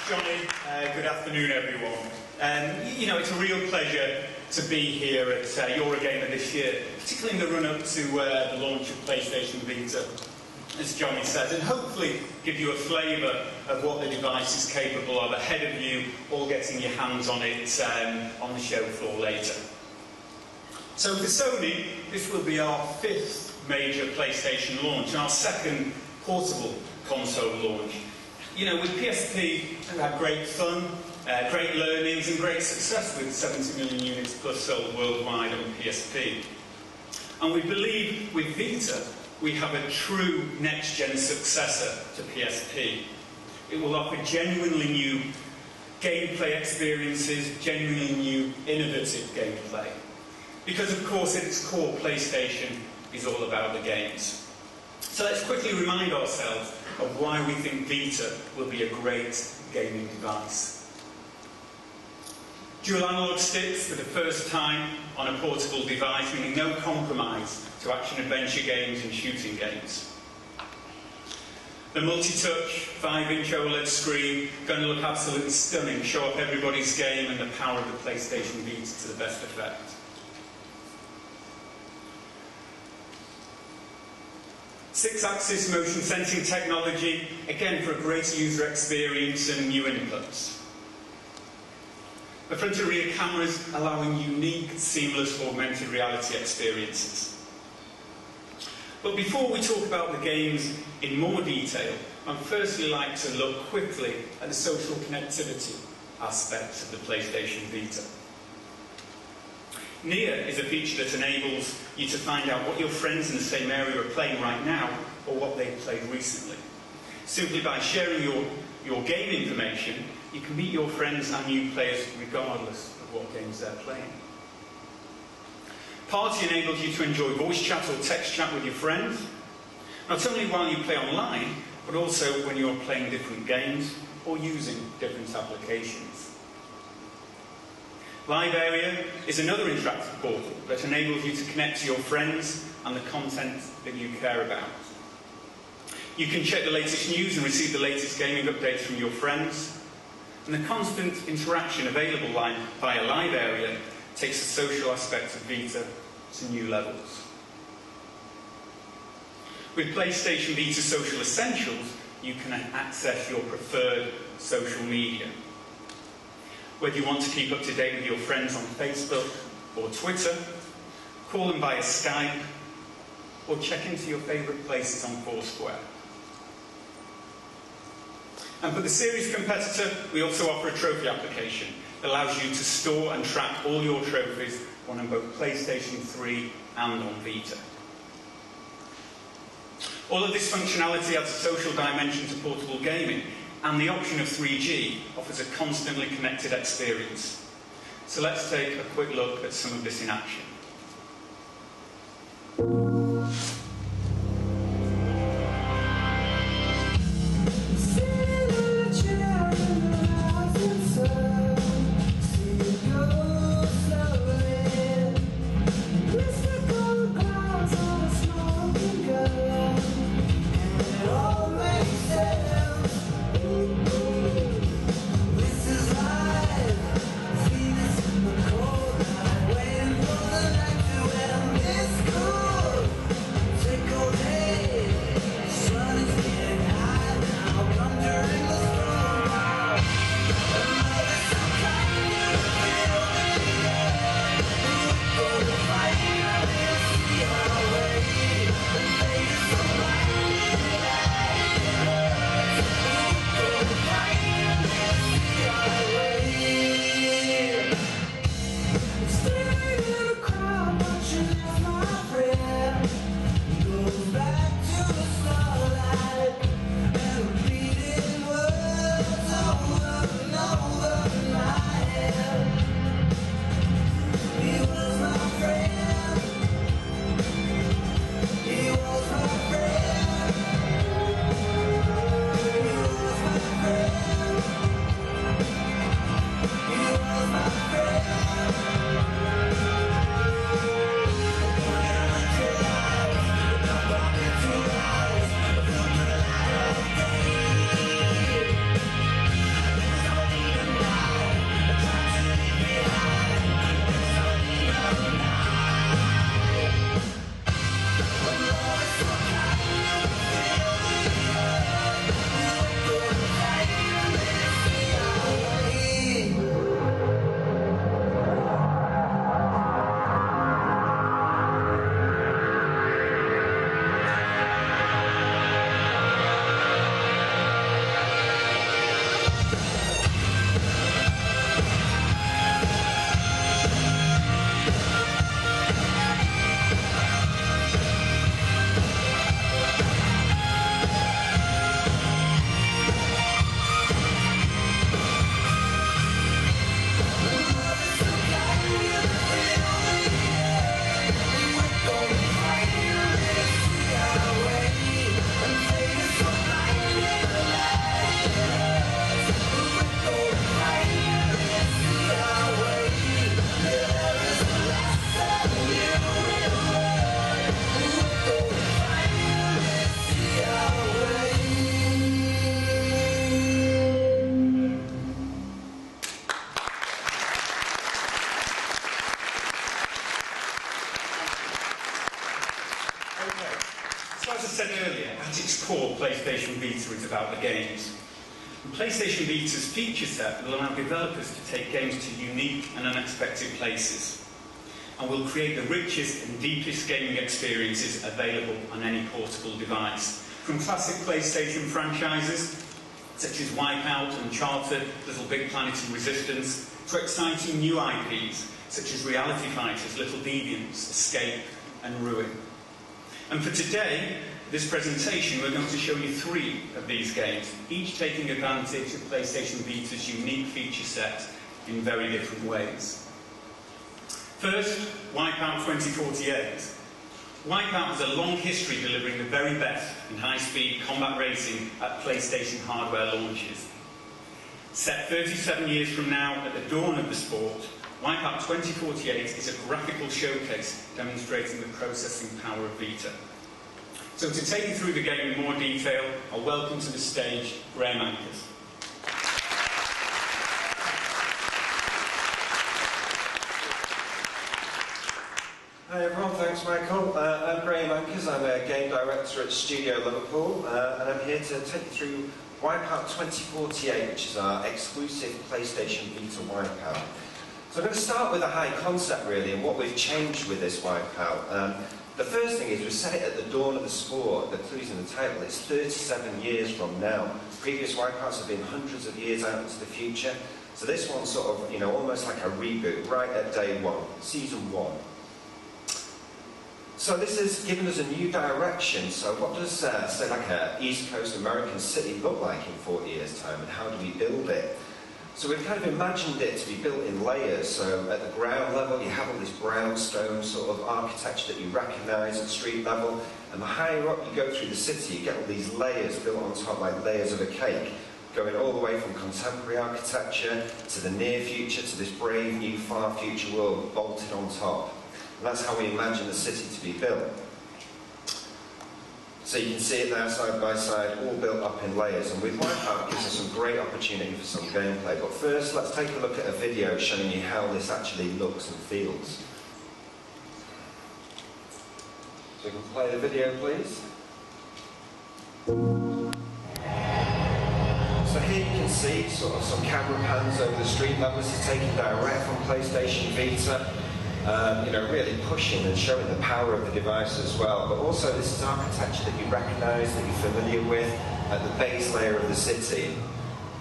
Johnny. Good afternoon, everyone. You know, it's a real pleasure to be here at EuroGamer this year, particularly in the run-up to the launch of PlayStation Vita, as Johnny said, and hopefully give you a flavour of what the device is capable of ahead of you all getting your hands on it on the show floor later. So for Sony, this will be our 5th major PlayStation launch and our 2nd portable console launch. You know, with PSP, we had great fun, great learnings and great success with 70 million units plus sold worldwide on PSP. And we believe with Vita, we have a true next-gen successor to PSP. It will offer genuinely new gameplay experiences, genuinely new innovative gameplay. Because of course at its core, PlayStation is all about the games. So let's quickly remind ourselves of why we think Vita will be a great gaming device. Dual analog sticks for the first time on a portable device, meaning no compromise to action-adventure games and shooting games. The multi-touch 5-inch OLED screen, going to look absolutely stunning, show off everybody's game and the power of the PlayStation Vita to the best effect. Six-axis motion sensing technology, again for a greater user experience and new inputs. The front and rear cameras allowing unique, seamless augmented reality experiences. But before we talk about the games in more detail, I'd firstly like to look quickly at the social connectivity aspects of the PlayStation Vita. Near is a feature that enables you to find out what your friends in the same area are playing right now or what they've played recently. Simply by sharing your game information, you can meet your friends and new players regardless of what games they're playing. Party enables you to enjoy voice chat or text chat with your friends, not only while you play online, but also when you're playing different games or using different applications. Live Area is another interactive portal that enables you to connect to your friends and the content that you care about. You can check the latest news and receive the latest gaming updates from your friends. And the constant interaction available via Live Area takes the social aspects of Vita to new levels. With PlayStation Vita Social Essentials, you can access your preferred social media. Whether you want to keep up to date with your friends on Facebook or Twitter, call them via Skype, or check into your favourite places on Foursquare. And for the series competitor, we also offer a trophy application that allows you to store and track all your trophies on both PlayStation 3 and on Vita. All of this functionality adds a social dimension to portable gaming, and the option of 3G offers a constantly connected experience. So let's take a quick look at some of this in action. This is life, Venus in the cold night, waiting for the said earlier, at its core, PlayStation Vita is about the games. And PlayStation Vita's feature set will allow developers to take games to unique and unexpected places, and will create the richest and deepest gaming experiences available on any portable device. From classic PlayStation franchises, such as Wipeout, Uncharted, Little Big Planet and Resistance, to exciting new IPs, such as Reality Fighters, Little Deviants, Escape and Ruin. And for today, this presentation, we're going to show you 3 of these games, each taking advantage of PlayStation Vita's unique feature set in very different ways. First, Wipeout 2048. Wipeout has a long history delivering the very best in high-speed combat racing at PlayStation hardware launches. Set 37 years from now at the dawn of the sport, Wipeout 2048 is a graphical showcase demonstrating the processing power of Vita. So to take you through the game in more detail, I'll welcome to the stage Graham Ankers. Hi everyone, thanks Michael. I'm Graham Ankers, I'm a game director at Studio Liverpool, and I'm here to take you through Wipeout 2048, which is our exclusive PlayStation Vita Wipeout. So I'm going to start with a high concept really, and what we've changed with this Wipeout. The first thing is we set it at the dawn of the sport, the clues in the title. It's 37 years from now. Previous Wipeouts have been hundreds of years out into the future, so this one's sort of, you know, almost like a reboot, right at day 1, season 1. So this has given us a new direction. So what does, say, like an East Coast American city look like in 40 years' time, and how do we build it? So we've kind of imagined it to be built in layers. So at the ground level, you have all this brownstone sort of architecture that you recognise at street level, and the higher up you go through the city, you get all these layers built on top like layers of a cake, going all the way from contemporary architecture to the near future to this brave new far future world bolted on top. And that's how we imagine the city to be built. So you can see it there side by side, all built up in layers. And with Wipeout, it gives us some great opportunity for some gameplay. But first, let's take a look at a video showing you how this actually looks and feels. So you can play the video, please. So here you can see sort of some camera pans over the street level. This is taken direct from PlayStation Vita. You know, really pushing and showing the power of the device as well. But also this is architecture that you recognise, that you're familiar with, at the base layer of the city.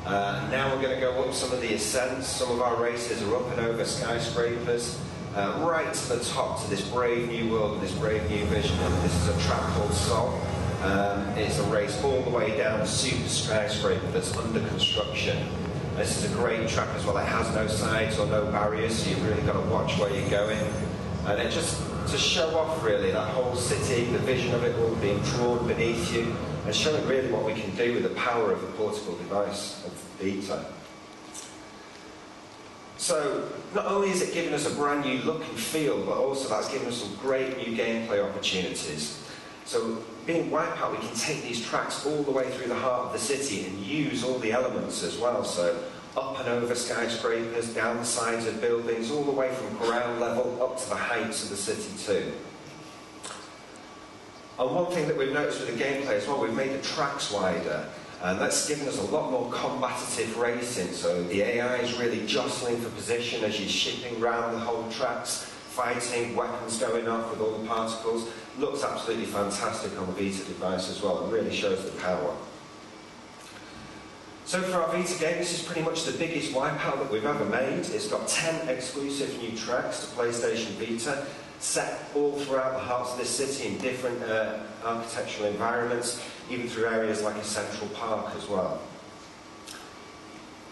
Now we're going to go up some of the ascents. Some of our races are up and over skyscrapers, right to the top, to this brave new world, this brave new vision. And this is a track called Sol. It's a race all the way down a super skyscraper that's under construction. This is a great track as well. It has no sides or no barriers, so you've really got to watch where you're going. And it just to show off really that whole city, the vision of it all being drawn beneath you, and showing really what we can do with the power of a portable device of Vita. So not only is it giving us a brand new look and feel, but also that's giving us some great new gameplay opportunities. So being Wipeout, we can take these tracks all the way through the heart of the city and use all the elements as well. So up and over skyscrapers, down the sides of buildings, all the way from ground level up to the heights of the city too. And one thing that we've noticed with the gameplay as well, we've made the tracks wider. And that's given us a lot more combative racing. So the AI is really jostling for position as you're shipping round the whole tracks, fighting, weapons going off with all the particles. Looks absolutely fantastic on the Vita device as well. It really shows the power. So for our Vita game, this is pretty much the biggest Wipeout that we've ever made. It's got 10 exclusive new tracks to PlayStation Vita, set all throughout the hearts of this city in different architectural environments, even through areas like a central park as well.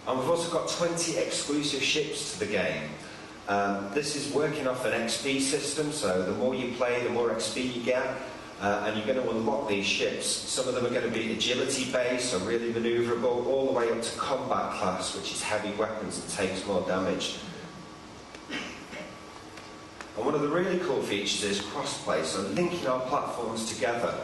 And we've also got 20 exclusive ships to the game. This is working off an XP system, so the more you play, the more XP you get, and you're going to unlock these ships. Some of them are going to be agility based, so really manoeuvrable, all the way up to combat class, which is heavy weapons and takes more damage. And one of the really cool features is crossplay, so linking our platforms together.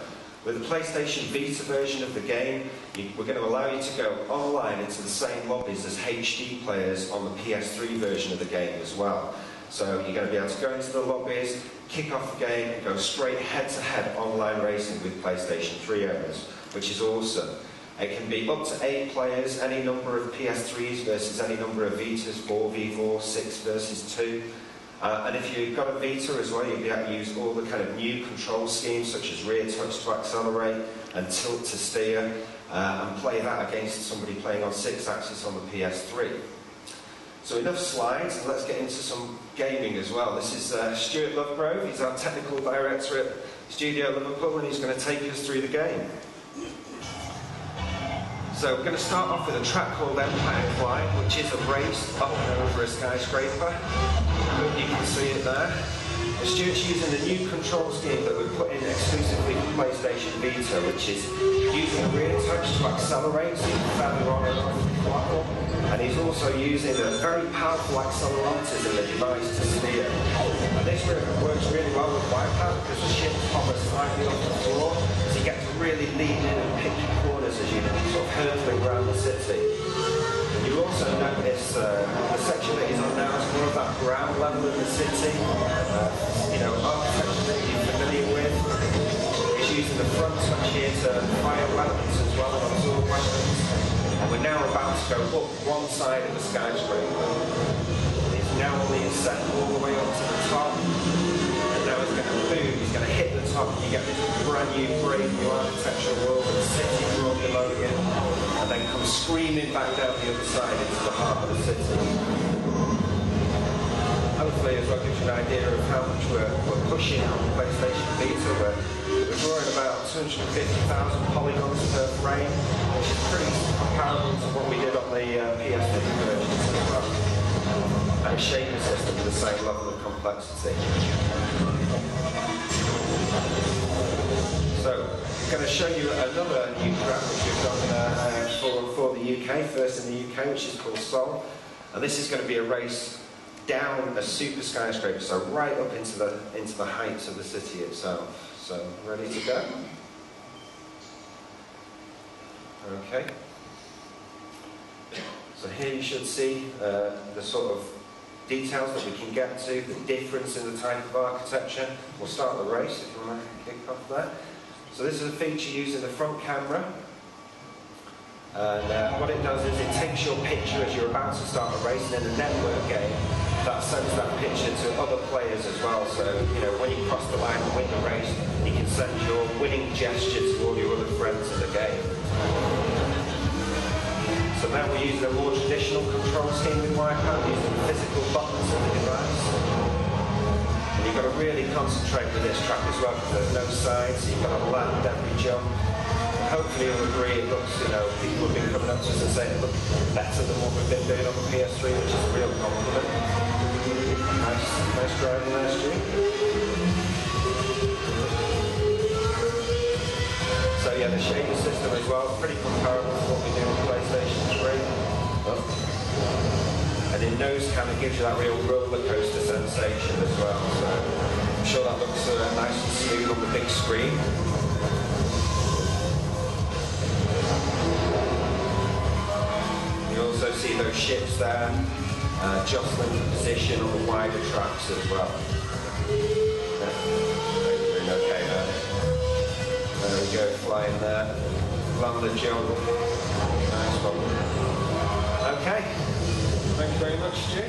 With the PlayStation Vita version of the game, we're going to allow you to go online into the same lobbies as HD players on the PS3 version of the game as well. So you're going to be able to go into the lobbies, kick off the game, and go straight head-to-head online racing with PlayStation 3 owners, which is awesome. It can be up to 8 players, any number of PS3s versus any number of Vitas, 4v4, 6 versus 2. And if you've got a Vita as well, you'll be able to use all the kind of new control schemes, such as rear touch to accelerate and tilt to steer, and play that against somebody playing on 6-axis on the PS3. So enough slides, and let's get into some gaming as well. This is Stuart Lovegrove. He's our technical director at Studio Liverpool, and he's going to take us through the game. So we're going to start off with a track called Empire Flight, which is a race up and over a skyscraper. I hope you can see it there. Stuart's using the new control scheme that we put in exclusively for PlayStation Vita, which is using a rear touch to accelerate, so you can feather on and off the throttle. And he's also using a very powerful accelerometers in the device to steer. And this works really well with Wipeout because the ships hover slightly off the floor, so you get to really lean in and pick your corners as you sort of hurtling around the city. And you'll also notice the section that he's on now is more of that ground level in the city. Architecture that you're familiar with. He's using the front touch here to fire weapons as well and absorb weapons. And we're now about to go up one side of the skyscraper. He's now only set all the way up to the top. And now he's going to boom, he's going to hit the top, and you get this brand new, brave new architectural world with the city drawn below you, and then come screaming back down the other side into the heart of the city. Hopefully as well gives you an idea of how much we're pushing on the PlayStation Vita. We're drawing about 250,000 polygons per frame, which is pretty comparable to what we did on the PS3 versions as well. And a shaping system with the same level of complexity. So, I'm going to show you another new track which we've done for the UK, first in the UK, which is called Sol. And this is going to be a race down a super skyscraper, so right up into the heights of the city itself. So, ready to go? Okay. So here you should see the sort of details that we can get to, the difference in the type of architecture. We'll start the race if you want to kick off there. So this is a feature using the front camera. And what it does is it takes your picture as you're about to start a race, and in a network game, that sends that picture to other players as well. So, when you cross the line and win the race, you can send your winning gesture to all your other friends in the game. So now we're using a more traditional control scheme with Wipeout, using physical buttons on the device. And you've got to really concentrate with this track as well, because there's no sides, so you've got to land every jump. Hopefully you'll agree it looks, people have been coming up to us and saying it looks better than what we've been doing on the PS3, which is a real compliment. Nice driving there, Stu. So yeah, the shading system as well, pretty comparable to what we do on PlayStation 3. And in nose cam it gives you that real roller coaster sensation as well, so I'm sure that looks nice and smooth on the big screen. You also see those ships there, jostling for position on the wider tracks as well. Doing okay there. There we go, flying there. Land the jump. Nice one. Okay. Thank you very much, Stu.